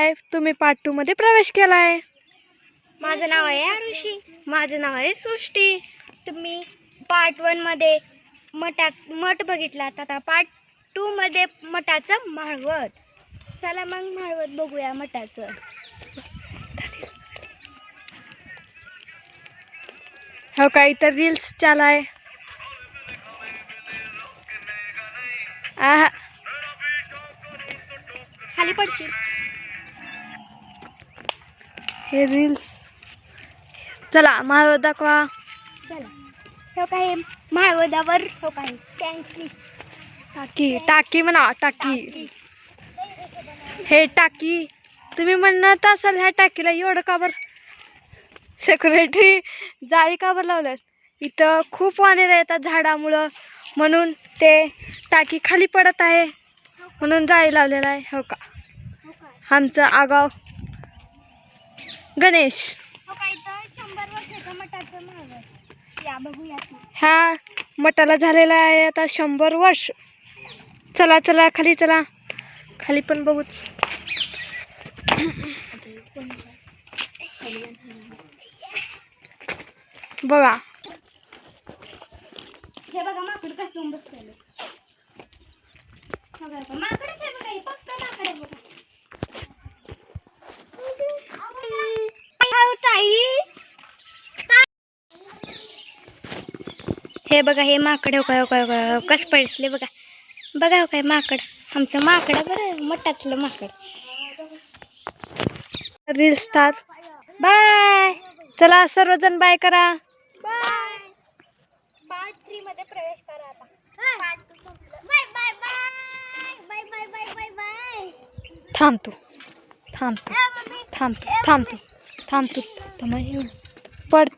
आहे, तुम्ही पार्ट 2 मध्ये प्रवेश केलाय. माझं नाव आहे आरुषी. माझं नाव आहे सृष्टी. तुम्ही पार्ट 1 मध्ये मठ बघितला, आता पार्ट 2 मध्ये मठाचं माळवत. चला मग माळवत बघूया मठाचं. हो काही तर रील्स चालाय. आहा खाली पडशील. हे रील्स. चला माळवत दाखवा. चला हो काय माळवदावर हो काय टँकी टाकी टाकी म्हणा टाकी. हे टाकी तुम्ही म्हणत असाल ह्या टाकीला एवढं का बरं सेक्युरिटी जाळी का बरं लावल्यात. इथं खूप वानेर येतात झाडामुळं, म्हणून ते टाकी खाली पडत आहे म्हणून जाळी लावलेला आहे. हो का आमचं आगाव गणेश. हो काय तर 100 वर्षाचं मठाचं माळवत. या बघूया. ह्या मठाला झालेला आहे आता 100 वर्ष. चला चला खाली चला, खाली पण बघू. बघा हे बघा माकड कसं बसलेलं. माकडच आहे बघा, हे फक्त माकड आहे बघा. हे बघा हे माकड हो काय कसं पडले बघा. बघा हो काय माकड, आमचं माकड बरं मठातलं माकड. Reel star. बाय. चला सर्वजण बाय करा. बाय. पार्ट 3 मध्ये प्रवेश करा आता. पार्ट 2 संपलं. Bye bye bye bye bye bye bye. थांबतो थांबतो थांबतो थांबतो थांबतो थांबतो पड.